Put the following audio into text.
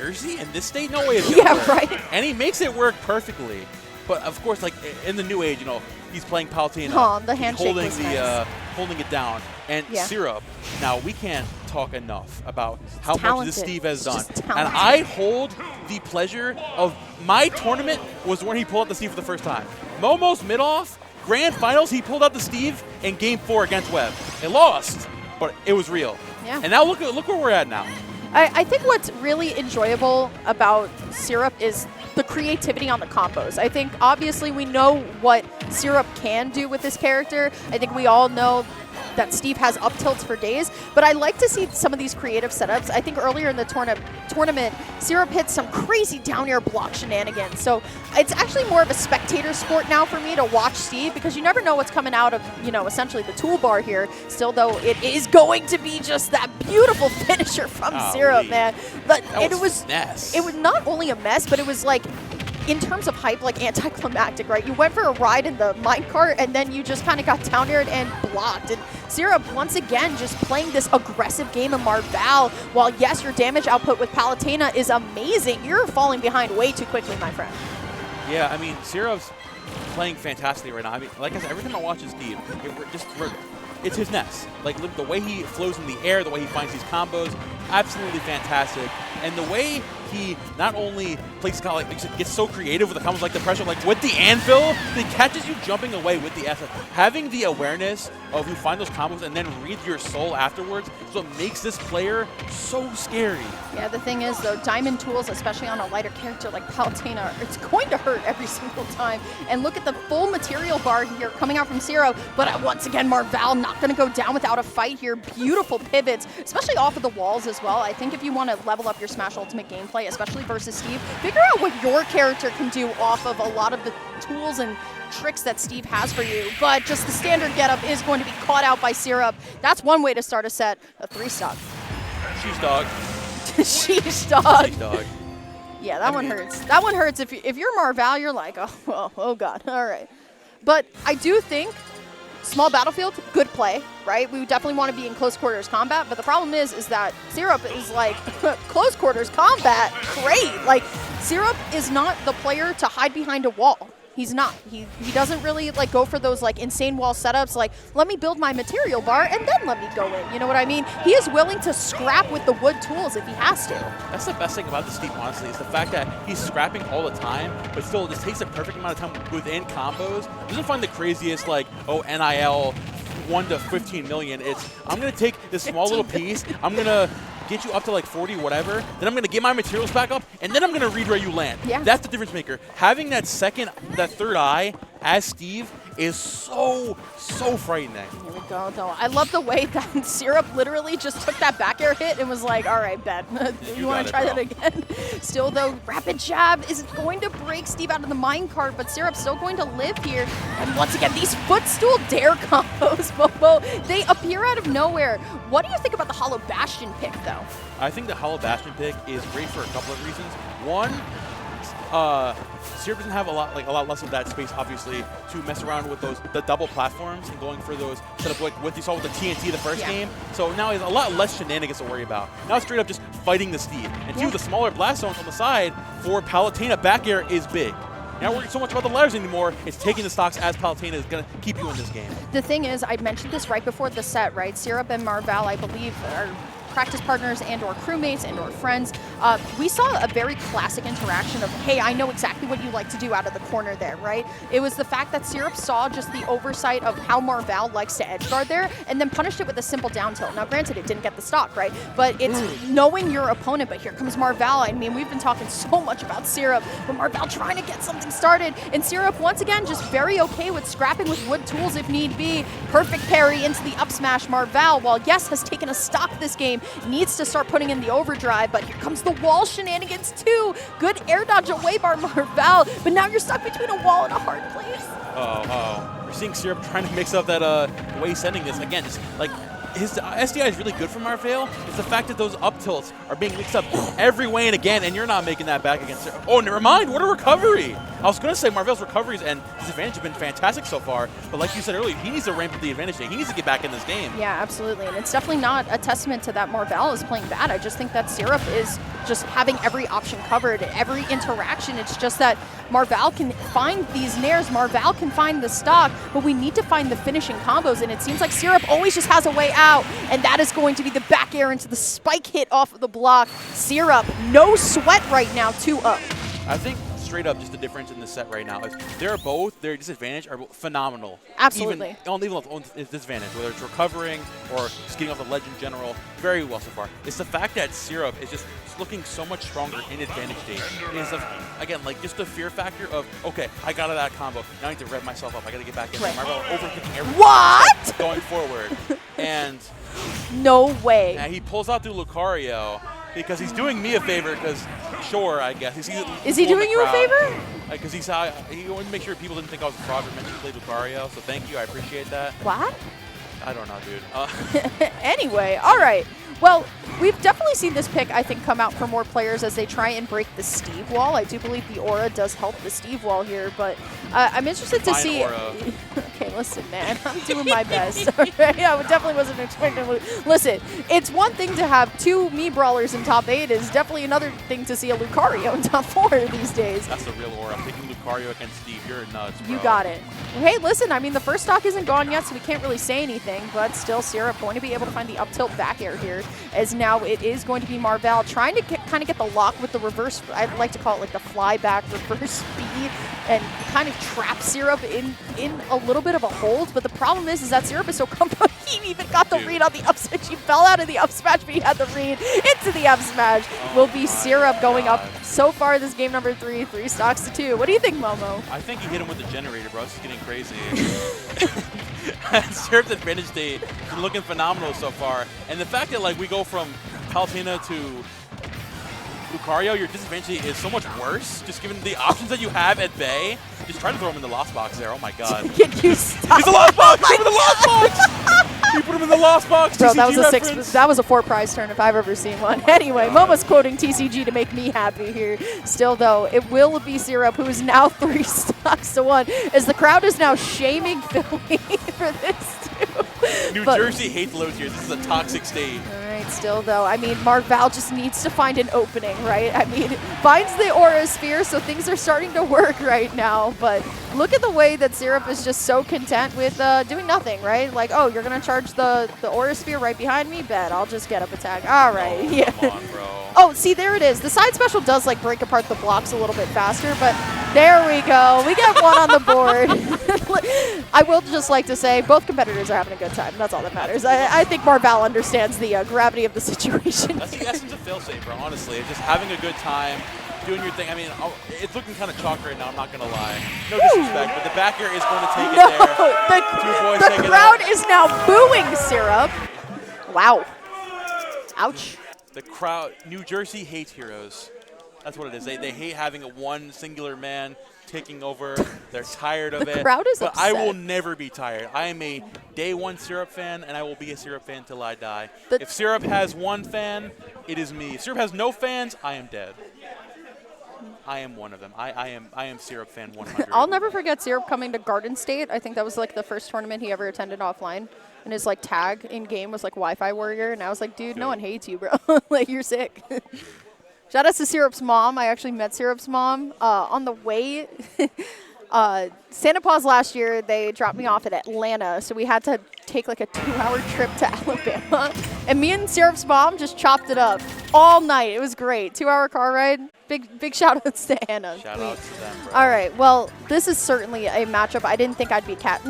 Jersey in this state? No way it's gonna work. Right. And he makes it work perfectly. But of course, like in the new age, he's playing Palutena, the handshake holding was nice. holding it down, and Syrup. Now we can't talk enough about how much this Steve has done. And I hold the pleasure of my tournament was when he pulled out the Steve for the first time. Momo's mid-off, grand finals, he pulled out the Steve in Game 4 against Webb. It lost, but it was real. Yeah. And now look where we're at now. I think what's really enjoyable about Syrup is the creativity on the combos. I think obviously we know what Syrup can do with this character. I think we all know that Steve has up tilts for days, but I like to see some of these creative setups. I think earlier in the tournament, Syrup hit some crazy down air block shenanigans. So it's actually more of a spectator sport now for me to watch Steve, because you never know what's coming out of, essentially the toolbar here. Still, though, it is going to be just that beautiful finisher from Syrup, man. But it was not only a mess, but it was like, in terms of hype, like anticlimactic, right? You went for a ride in the minecart and then you just kind of got down aired and blocked. And Syrup, once again, just playing this aggressive game of Marvale, while yes, your damage output with Palutena is amazing, you're falling behind way too quickly, my friend. Yeah, I mean, Syrup's playing fantastically right now. I mean, like I said, every time I watch Steve, it's his nest. Like the way he flows in the air, the way he finds these combos, absolutely fantastic. And the way he not only plays kind of like gets so creative with the combos, like the pressure, like with the anvil, he catches you jumping away with the SS. Having the awareness of you find those combos and then read your soul afterwards is what makes this player so scary. Yeah, the thing is though, diamond tools, especially on a lighter character like Palutena, it's going to hurt every single time. And look at the full material bar here coming out from Syrup, but once again, Marvale not going to go down without a fight here. Beautiful pivots, especially off of the walls as well. I think if you want to level up your Smash Ultimate gameplay, especially versus Steve, figure out what your character can do off of a lot of the tools and tricks that Steve has for you. But just the standard getup is going to be caught out by Syrup. That's one way to start a set, a 3-stock. Sheesh dog. Sheesh dog. Sheesh dog. Yeah, that one hurts. That one hurts. If you're Marvale, you're like, oh God, all right. But I do think small battlefield, good play, right? We definitely want to be in close quarters combat, but the problem is that Syrup is like, close quarters combat, great. Like, Syrup is not the player to hide behind a wall. He's not. He doesn't really like go for those like insane wall setups like, let me build my material bar and then let me go in. You know what I mean? He is willing to scrap with the wood tools if he has to. That's the best thing about the Steve, honestly, is the fact that he's scrapping all the time, but still just takes the perfect amount of time within combos. Doesn't find the craziest like, NIL 1 to 15 million. It's, I'm going to take this small little piece, I'm going to get you up to like 40 whatever, then I'm going to get my materials back up, and then I'm going to read where you land. Yeah. That's the difference maker. Having that third eye as Steve is so frightening. Here we go, though. I love the way that Syrup literally just took that back air hit and was like, all right, bet. You want to try that again? Still, though, rapid jab is going to break Steve out of the minecart, but Syrup's still going to live here. And once again, these footstool dare combos, Bobo, they appear out of nowhere. What do you think about the Hollow Bastion pick, though? I think the Hollow Bastion pick is great for a couple of reasons. One, Syrup doesn't have a lot less of that space, obviously, to mess around with the double platforms and going for those set up like what you saw with the TNT the first game. So now he has a lot less shenanigans to worry about. Now it's straight up just fighting the Steve. And two, the smaller blast zones on the side for Palutena back air is big. You're not worrying so much about the ladders anymore. It's taking the stocks as Palutena is going to keep you in this game. The thing is, I mentioned this right before the set, right? Syrup and Marvale, I believe, are practice partners and or crewmates and or friends. We saw a very classic interaction of, hey, I know exactly what you like to do out of the corner there, right? It was the fact that Syrup saw just the oversight of how Marvale likes to edge guard there and then punished it with a simple down tilt. Now, granted, it didn't get the stock, right? But it's knowing your opponent, but here comes Marvale. I mean, we've been talking so much about Syrup, but Marvale trying to get something started. And Syrup, once again, just very okay with scrapping with wood tools if need be. Perfect parry into the up smash. Marvale, while yes, has taken a stock this game, needs to start putting in the overdrive, but here comes the wall shenanigans too. Good air dodge away by Marvale, but now you're stuck between a wall and a hard place. We're seeing Syrup trying to mix up that the way he's sending this. Again, just like his SDI is really good for Marvale. It's the fact that those up tilts are being mixed up every way and again, and you're not making that back against Syrup. Oh, never mind. What a recovery. I was going to say Marvale's recoveries and disadvantage have been fantastic so far, but like you said earlier, he needs to ramp up the advantage. He needs to get back in this game. Yeah, absolutely. And it's definitely not a testament to that Marvale is playing bad. I just think that Syrup is just having every option covered, every interaction. It's just that Marvale can find these nairs, Marvale can find the stock, but we need to find the finishing combos, and it seems like Syrup always just has a way out, and that is going to be the back air into the spike hit off of the block. Syrup, no sweat right now, 2-up. I think straight up just the difference in the set right now is they're both, their disadvantage are phenomenal. Absolutely. Even on disadvantage, whether it's recovering or just getting off the ledge in general, very well so far. It's the fact that Syrup is just looking so much stronger in advantage stage. Is again, like just the fear factor of, okay, I got out of that combo. Now I need to rev myself up. I got to get back in. Right. Marvale overkicking everything. What? Going forward. And no way. And he pulls out through Lucario because he's doing me a favor because, sure, I guess. Is he doing you a favor? Because he wanted to make sure people didn't think I was a fraud or mentioned played Lucario, so thank you. I appreciate that. What? I don't know, dude. Anyway, all right. Well, we've definitely seen this pick, I think, come out for more players as they try and break the Steve wall. I do believe the aura does help the Steve wall here, but I'm interested to see. Okay, listen, man, I'm doing my best. Okay? I definitely wasn't expecting to listen, it's one thing to have 2 Mii brawlers in top 8. It's definitely another thing to see a Lucario in top 4 these days. That's the real aura. I'm picking Lucario against Steve. You're nuts, bro. You got it. Hey, listen, I mean, the first stock isn't gone yet, so we can't really say anything, but still Syrup going to be able to find the up tilt back air here, as now it is going to be Marvale trying to kind of get the lock with the reverse, I'd like to call it like the fly back reverse speed, and kind of trap Syrup in a little bit of a hold, but the problem is that Syrup is so comfortable. He even got the read on the up smash. He fell out of the up smash, but he had the read into the up smash. Will be Syrup going up so far this game number 3 stocks to 2. What do you think, Momo? I think he hit him with the generator, bro. This is getting crazy. Syrup's advantage state is looking phenomenal so far. And the fact that like we go from Palutena to Lucario, your disadvantage is so much worse, just given the options that you have at bay. Just try to throw him in the lost box there. Oh my god. Can you stop? He's a lost box! Put him in the lost box! You put him in the lost box! Bro, TCG that was a 4 prize turn if I've ever seen one. Anyway, Momo's quoting TCG to make me happy here. Still though, it will be Syrup, who is now 3 stocks to 1, as the crowd is now shaming Philly for this too. New Jersey hates low tiers. This is a toxic state. Alright, still though, I mean, Marvale just needs to find an opening, right? I mean, finds the Aura Sphere, so things are starting to work right now, but look at the way that Syrup is just so content with doing nothing, right? Like, oh, you're going to charge the Aura Sphere right behind me? Bet, I'll just get up attack. Alright, oh, yeah. Come on, bro. Oh, see, there it is. The side special does, like, break apart the blocks a little bit faster, but there we go. We get 1 on the board. I will just like to say both competitors are having a good time. That's all that matters. I think Marvale understands the gravity of the situation. That's the essence of Failsafe, bro, honestly. It's just having a good time, doing your thing. I mean, it's looking kind of chalk right now, I'm not going to lie. No disrespect, but the back air is going to take it there. The crowd is now booing Syrup. Wow. Ouch. The crowd, New Jersey hates heroes. That's what it is. They hate having one singular man taking over. They're tired of it. The crowd is but upset. I will never be tired. I am a day 1 Syrup fan, and I will be a Syrup fan till I die. If Syrup has 1 fan, it is me. If Syrup has no fans, I am dead. I am one of them. I am Syrup fan 100. I'll never forget Syrup coming to Garden State. I think that was like the first tournament he ever attended offline. And his like tag in game was like Wi-Fi warrior, and I was like, dude, no one hates you, bro. Like, you're sick. Shout out to Syrup's mom. I actually met Syrup's mom on the way. Santa Paws last year, they dropped me off at Atlanta, so we had to take like a 2-hour trip to Alabama. And me and Syrup's mom just chopped it up all night. It was great. 2-hour car ride. Big shout outs to Anna. Shout out to them, bro. All right. Well, this is certainly a matchup I didn't think I'd be